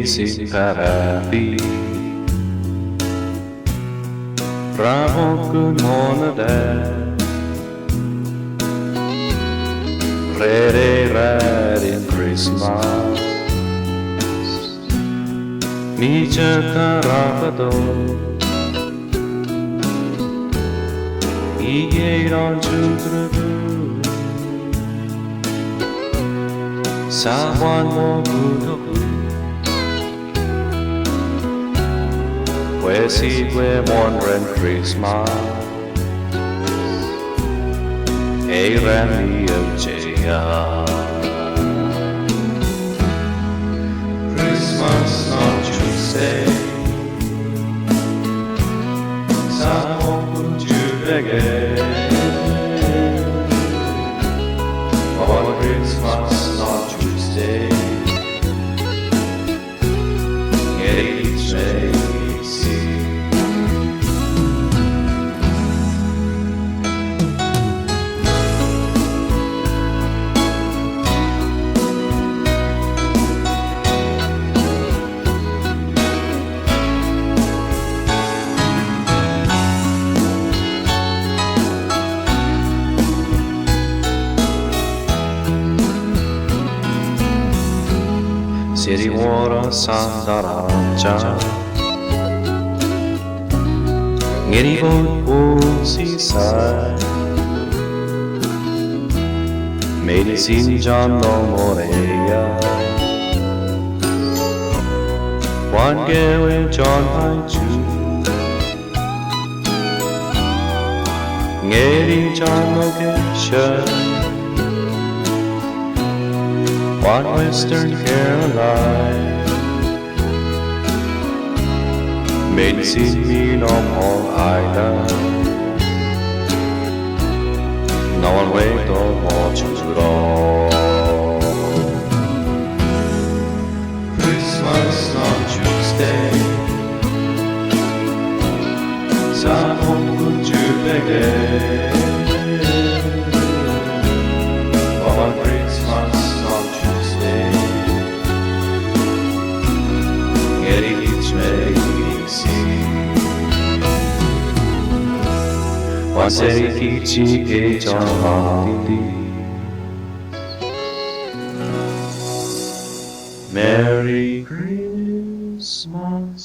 meinisin päräpi. Ramokun månader Red in Christmas Nicha karapado Iye Lon Chuuk Sawan mo gudoku Wesi Pwapwan Christmas Hey Rami of Jaya Christmas Lon Chuuk State Samon Chuukese Pwapwan Christmas Lon Chuuk State Ngeni meinisin City water sandaranja ngeni boat seaside meinisin no moreya one gewe John Haichu ngeni location one Western Caroline meinisin on Long Island No one wait or watch it all Christmas Lon Chuuk State Samon Chuukese Pwapwan Christmas Lon Chuuk State Ngeni meinisin Waseri kichi e jahati Merry Christmas,